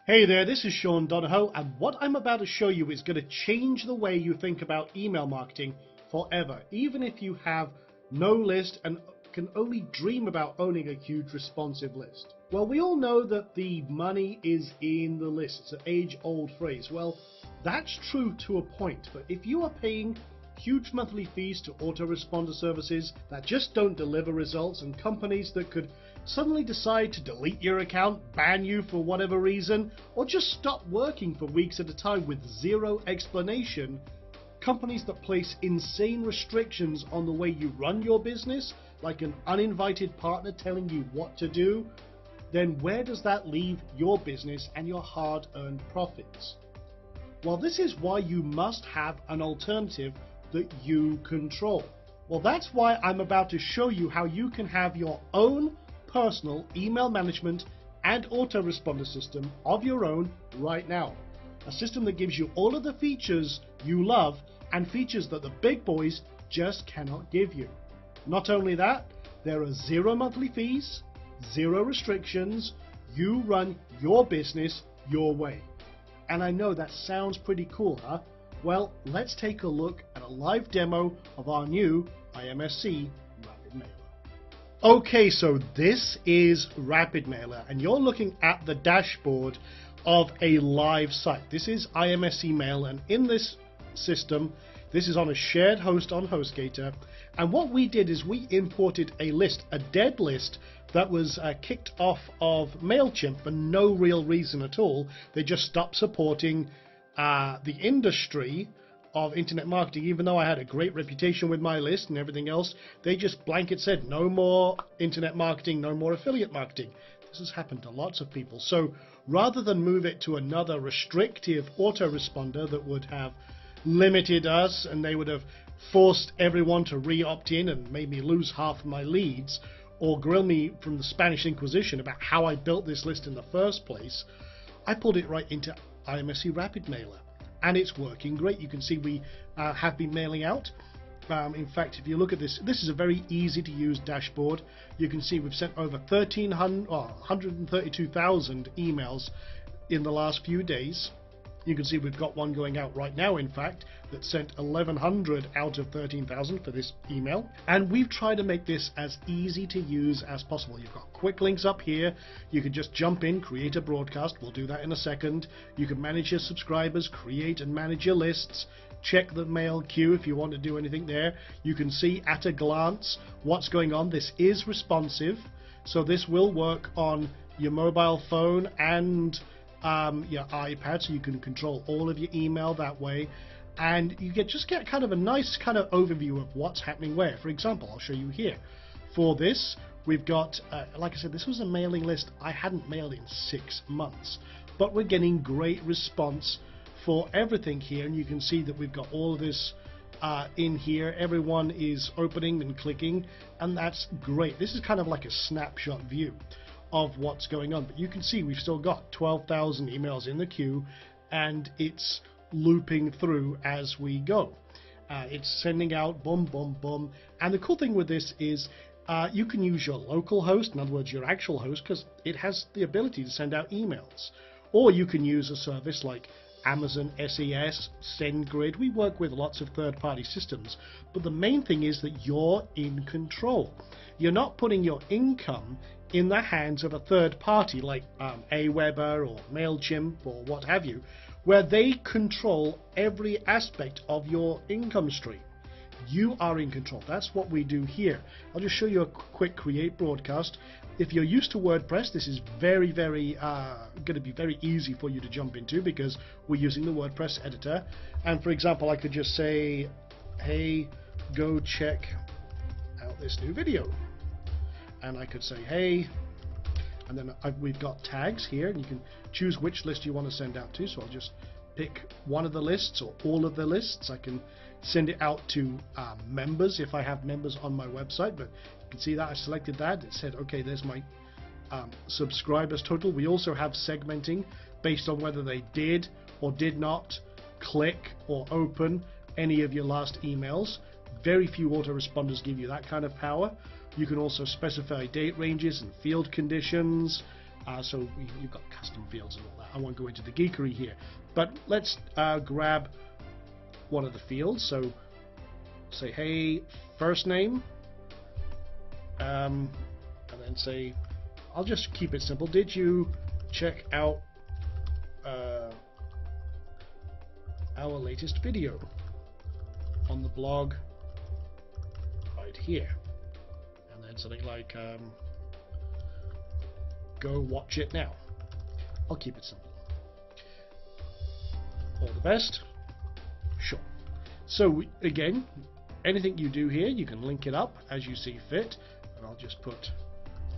Hey there, this is Sean Donahoe, and what I'm about to show you is going to change the way you think about email marketing forever, even if you have no list and can only dream about owning a huge responsive list. Well, we all know that the money is in the list. It's an age-old phrase. Well, that's true to a point, but if you are paying huge monthly fees to autoresponder services that just don't deliver results, and companies that could suddenly decide to delete your account, ban you for whatever reason, or just stop working for weeks at a time with zero explanation, companies that place insane restrictions on the way you run your business, like an uninvited partner telling you what to do, then where does that leave your business and your hard-earned profits? Well, this is why you must have an alternative that you control. Well, that's why I'm about to show you how you can have your own personal email management and autoresponder system of your own right now. A system that gives you all of the features you love and features that the big boys just cannot give you. Not only that, there are zero monthly fees, zero restrictions. You run your business your way. And I know that sounds pretty cool, huh? Well, let's take a look at a live demo of our new IMSC Rapid Mailer. Okay, so this is Rapid Mailer, and you're looking at the dashboard of a live site. This is IMSC Mail, and in this system, this is on a shared host on HostGator. And what we did is we imported a list, a dead list, that was kicked off of MailChimp for no real reason at all. They just stopped supporting the industry of internet marketing. Even though I had a great reputation with my list and everything else, they just blanket said no more internet marketing, no more affiliate marketing. This has happened to lots of people. So rather than move it to another restrictive autoresponder that would have limited us and they would have forced everyone to re-opt in and made me lose half of my leads, or grill me from the Spanish Inquisition about how I built this list in the first place, I pulled it right into IMSC Rapid Mailer, and it's working great. You can see we have been mailing out. In fact, if you look at this, this is a very easy to use dashboard. You can see we've sent over 132,000 emails in the last few days. You can see we've got one going out right now, in fact, that sent 1,100 out of 13,000 for this email. And we've tried to make this as easy to use as possible. You've got quick links up here. You can just jump in, create a broadcast. We'll do that in a second. You can manage your subscribers, create and manage your lists, check the mail queue if you want to do anything there. You can see at a glance what's going on. This is responsive, so this will work on your mobile phone and your iPad, so you can control all of your email that way, and you just get kind of a nice kind of overview of what's happening where. For example, I'll show you here. For this, we've got, like I said, this was a mailing list I hadn't mailed in 6 months, but we're getting great response for everything here, and you can see that we've got all of this in here. Everyone is opening and clicking, and that's great. This is kind of like a snapshot view of what's going on, but you can see we've still got 12,000 emails in the queue, and it's looping through as we go. It's sending out boom, boom, boom. And the cool thing with this is you can use your local host, in other words your actual host, because it has the ability to send out emails, or you can use a service like Amazon SES, SendGrid. We work with lots of third-party systems, but the main thing is that you're in control. You're not putting your income in the hands of a third party like Aweber or MailChimp or what have you, where they control every aspect of your income stream. You are in control. That's what we do here. I'll just show you a quick create broadcast. If you're used to WordPress, this is very, very going to be very easy for you to jump into, because we're using the WordPress editor. And for example, I could just say, hey, go check out this new video. And I could say, hey, and then we've got tags here, and you can choose which list you want to send out to. So I'll just pick one of the lists or all of the lists. I can send it out to members if I have members on my website, but you can see that I selected that. It said, okay, there's my subscribers total. We also have segmenting based on whether they did or did not click or open any of your last emails. Very few autoresponders give you that kind of power. You can also specify date ranges and field conditions. So you've got custom fields and all that. I won't go into the geekery here, but let's grab one of the fields. So say, hey, first name, and then say, I'll just keep it simple. Did you check out our latest video on the blog right here? And then something like, go watch it now. I'll keep it simple. All the best. Sure. So again, anything you do here, you can link it up as you see fit. And I'll just put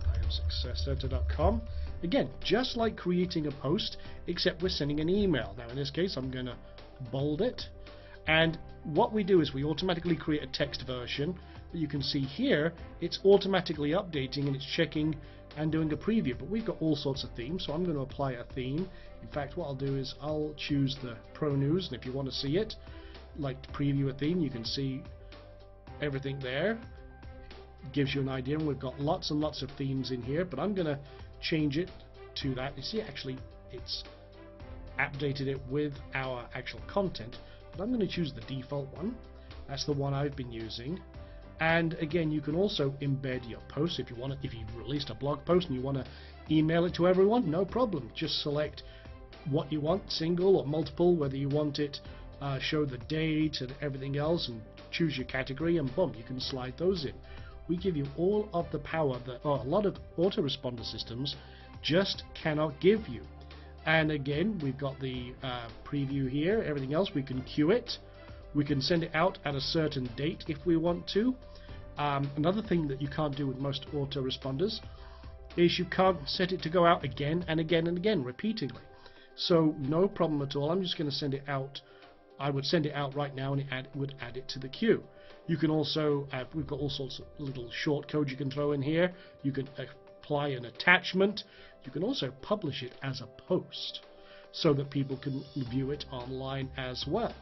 IMSCCenter.com. Again, just like creating a post, except we're sending an email. Now in this case, I'm going to bold it. And what we do is we automatically create a text version that you can see here. It's automatically updating and it's checking and doing a preview. But we've got all sorts of themes, so I'm going to apply a theme. In fact, what I'll do is I'll choose the Pro News, and if you want to see it, like to preview a theme, you can see everything there. It gives you an idea, and we've got lots and lots of themes in here, but I'm going to change it to that. You see, actually, it's updated it with our actual content, but I'm going to choose the default one. That's the one I've been using. And again, you can also embed your posts if you want to. If you've released a blog post and you want to email it to everyone, no problem. Just select what you want, single or multiple, whether you want it show the date and everything else, and choose your category, and boom, you can slide those in. We give you all of the power that a lot of autoresponder systems just cannot give you. And again, we've got the preview here, everything else, we can queue it, we can send it out at a certain date if we want to. Another thing that you can't do with most autoresponders is you can't set it to go out again and again and again repeatedly. So no problem at all. I'm just going to send it out. I would send it out right now, and it would add it to the queue. You can also, we've got all sorts of little short codes you can throw in here. You can apply an attachment. You can also publish it as a post so that people can view it online as well.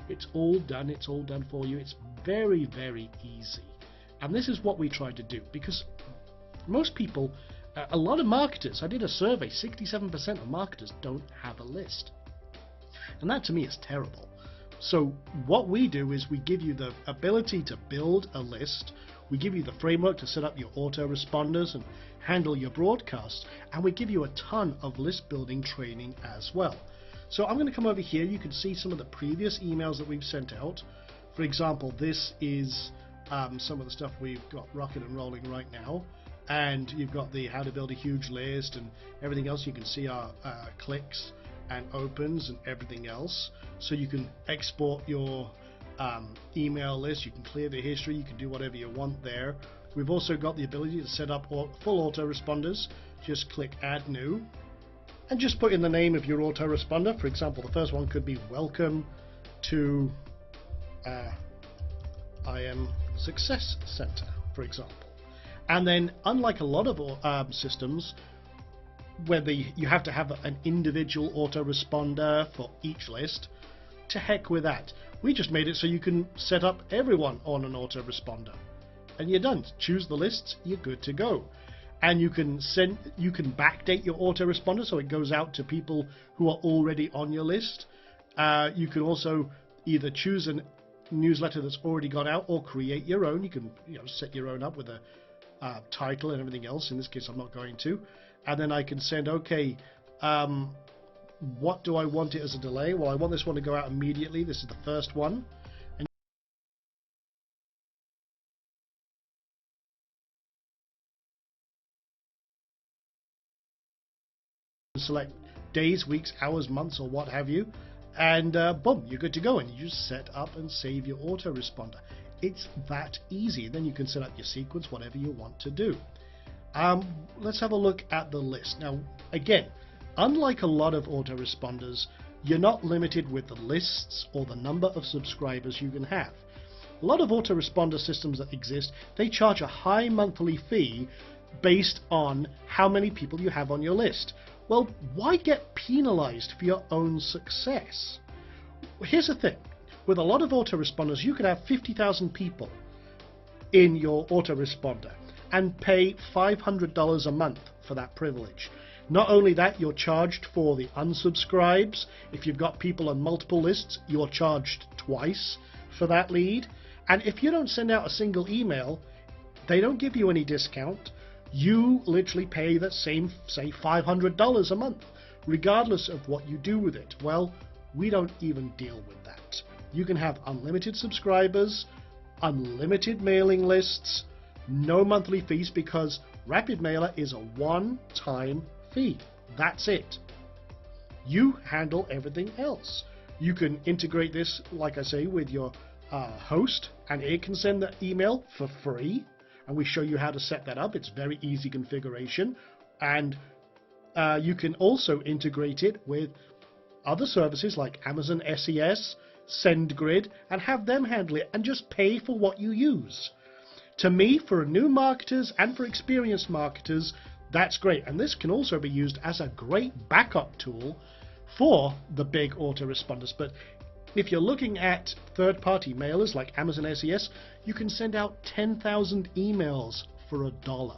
It's all done. It's all done for you. It's very, very easy. And this is what we try to do, because most people, a lot of marketers, I did a survey, 67% of marketers don't have a list. And that to me is terrible. So what we do is we give you the ability to build a list, we give you the framework to set up your autoresponders and handle your broadcasts, and we give you a ton of list building training as well. So I'm going to come over here. You can see some of the previous emails that we've sent out. For example, this is some of the stuff we've got rocking and rolling right now, and you've got the how to build a huge list and everything else. You can see our clicks and opens and everything else, so you can export your email list, you can clear the history, you can do whatever you want there. We've also got the ability to set up full autoresponders. Just click add new and just put in the name of your autoresponder. For example, the first one could be welcome to IM Success Center, for example. And then, unlike a lot of systems where you have to have an individual autoresponder for each list, to heck with that. We just made it so you can set up everyone on an autoresponder, and you're done. Choose the lists, you're good to go. And you can backdate your autoresponder so it goes out to people who are already on your list. You can also either choose a newsletter that's already gone out or create your own. You can set your own up with a title and everything else. In this case, I'm not going to. And then I can send, okay, what do I want it as a delay? Well, I want this one to go out immediately. This is the first one. And select days, weeks, hours, months, or what have you. And boom, you're good to go. And you just set up and save your autoresponder. It's that easy. Then you can set up your sequence, whatever you want to do. Let's have a look at the list. Now, again, unlike a lot of autoresponders, you're not limited with the lists or the number of subscribers you can have. A lot of autoresponder systems that exist, they charge a high monthly fee based on how many people you have on your list. Well, why get penalized for your own success? Here's the thing. With a lot of autoresponders, you could have 50,000 people in your autoresponder and pay $500 a month for that privilege. Not only that, you're charged for the unsubscribes. If you've got people on multiple lists, you're charged twice for that lead. And if you don't send out a single email, they don't give you any discount. You literally pay that same, say, $500 a month, regardless of what you do with it. Well, we don't even deal with that. You can have unlimited subscribers, unlimited mailing lists, no monthly fees, because Rapid Mailer is a one-time fee. That's it. You handle everything else. You can integrate this, like I say, with your host, and it can send the email for free. And we show you how to set that up. It's very easy configuration. And you can also integrate it with other services like Amazon SES, SendGrid, and have them handle it and just pay for what you use. To me, for new marketers and for experienced marketers, that's great. And this can also be used as a great backup tool for the big autoresponders. But if you're looking at third-party mailers like Amazon SES, you can send out 10,000 emails for $1.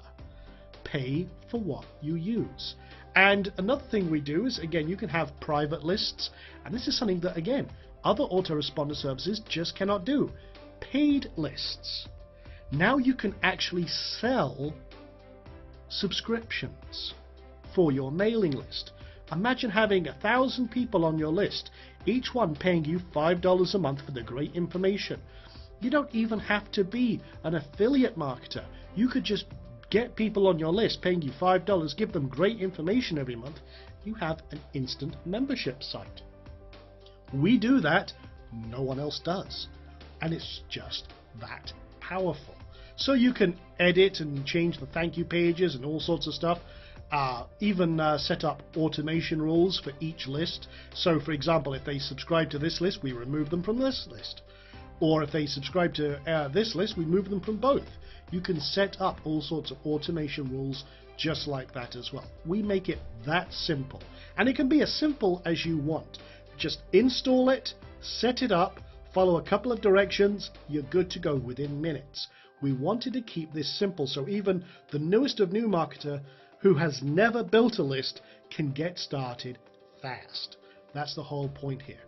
Pay for what you use. And another thing we do is, again, you can have private lists. And this is something that, again, other autoresponder services just cannot do. Paid lists. Now you can actually sell subscriptions for your mailing list. Imagine having 1,000 people on your list, each one paying you $5 a month for the great information. You don't even have to be an affiliate marketer. You could just get people on your list paying you $5, give them great information every month. You have an instant membership site. We do that, no one else does. And it's just that powerful. So you can edit and change the thank you pages and all sorts of stuff. Even set up automation rules for each list. So for example, if they subscribe to this list, we remove them from this list. Or if they subscribe to this list, we move them from both. You can set up all sorts of automation rules just like that as well. We make it that simple. And it can be as simple as you want. Just install it, set it up, follow a couple of directions, you're good to go within minutes. We wanted to keep this simple so even the newest of new marketer who has never built a list can get started fast. That's the whole point here.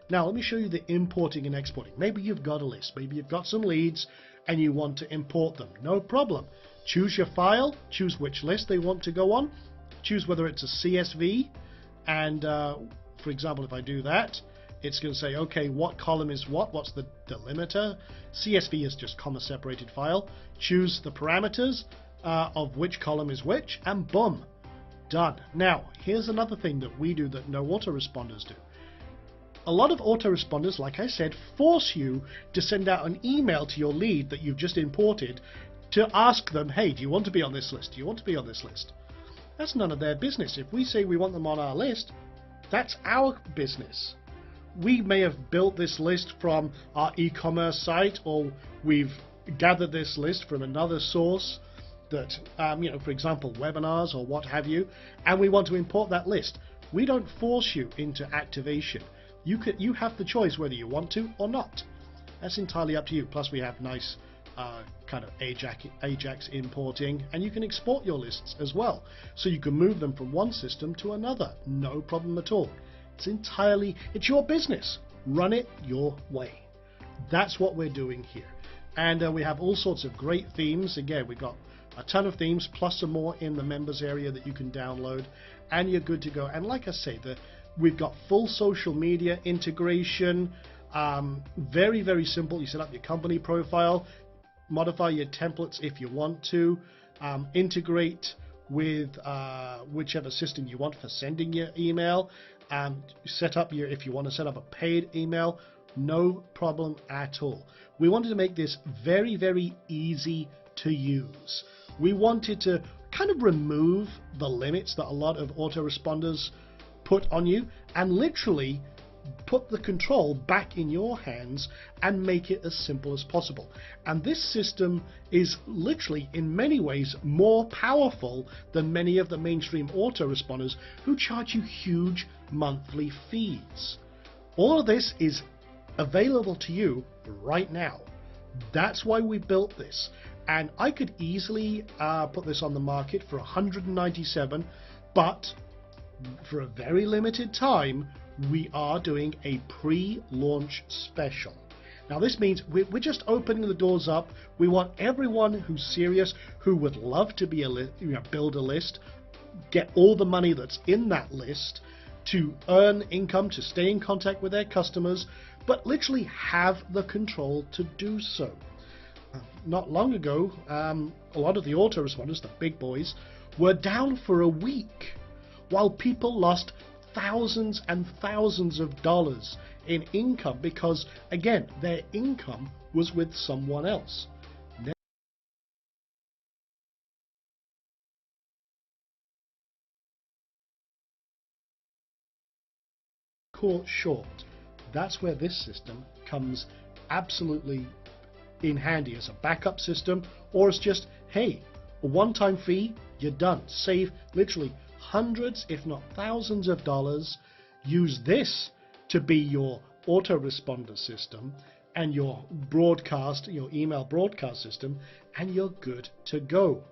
Now let me show you the importing and exporting. Maybe you've got a list, maybe you've got some leads and you want to import them. No problem. Choose your file, choose which list they want to go on, choose whether it's a CSV, and for example, if I do that, it's going to say, okay, what column is what's the delimiter. CSV is just comma separated file. Choose the parameters of which column is which, and boom, done. Now, here's another thing that we do that no autoresponders do. A lot of autoresponders, like I said, force you to send out an email to your lead that you've just imported to ask them, hey, do you want to be on this list? Do you want to be on this list? That's none of their business. If we say we want them on our list, that's our business. We may have built this list from our e-commerce site, or we've gathered this list from another source that, for example, webinars or what have you, and we want to import that list. We don't force you into activation. You have the choice whether you want to or not. That's entirely up to you. Plus, we have nice kind of Ajax importing, and you can export your lists as well. So you can move them from one system to another. No problem at all. It's your business. Run it your way. That's what we're doing here. And we have all sorts of great themes. Again, we've got a ton of themes, plus some more in the members area that you can download, and you're good to go. And like I say, we've got full social media integration. Very, very simple. You set up your company profile, modify your templates if you want to, integrate with whichever system you want for sending your email, set up if you want to set up a paid email, no problem at all. We wanted to make this very, very easy to use. We wanted to kind of remove the limits that a lot of autoresponders put on you and literally put the control back in your hands and make it as simple as possible. And this system is literally in many ways more powerful than many of the mainstream autoresponders who charge you huge monthly fees. All of this is available to you right now. That's why we built this. And I could easily put this on the market for $197. But for a very limited time, we are doing a pre-launch special. Now this means we're just opening the doors up. We want everyone who's serious, who would love to be build a list, get all the money that's in that list, to earn income, to stay in contact with their customers, but literally have the control to do so. Not long ago, a lot of the autoresponders, the big boys, were down for a week, while people lost thousands and thousands of dollars in income because, again, their income was with someone else. Caught short. That's where this system comes absolutely in handy as a backup system, or as just, hey, a one-time fee, you're done. Save literally hundreds, if not thousands of dollars. Use this to be your autoresponder system and your broadcast, your email broadcast system, and you're good to go.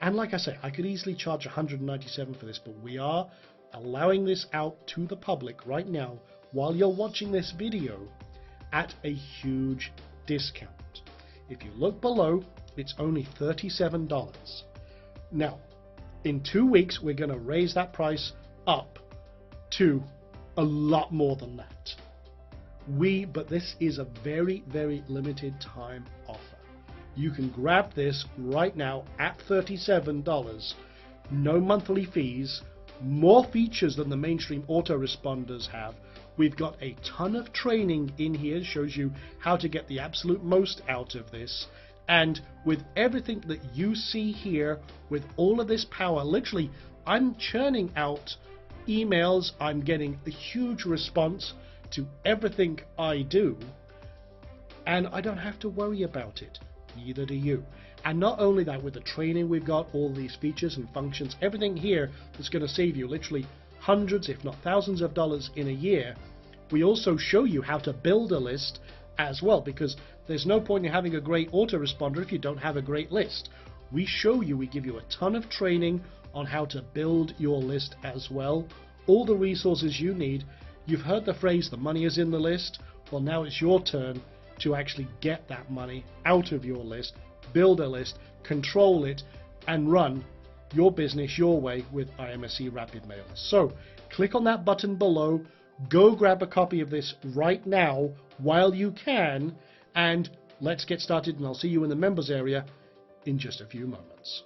And like I say, I could easily charge $197 for this, but we are allowing this out to the public right now while you're watching this video at a huge discount. If you look below, it's only $37. Now, in 2 weeks, we're going to raise that price up to a lot more than that. But this is a very, very limited time offer. You can grab this right now at $37, no monthly fees, more features than the mainstream autoresponders have. We've got a ton of training in here, shows you how to get the absolute most out of this. And with everything that you see here, with all of this power, literally, I'm churning out emails, I'm getting a huge response to everything I do, and I don't have to worry about it. Neither do you. And not only that, with the training we've got, all these features and functions, everything here that's going to save you literally hundreds, if not thousands of dollars in a year. We also show you how to build a list as well, because there's no point in having a great autoresponder if you don't have a great list. We show you, we give you a ton of training on how to build your list as well. All the resources you need. You've heard the phrase, the money is in the list. Well, now it's your turn to actually get that money out of your list, build a list, control it, and run your business your way with IMSC Rapid Mailers. So click on that button below, go grab a copy of this right now while you can, and let's get started, and I'll see you in the members area in just a few moments.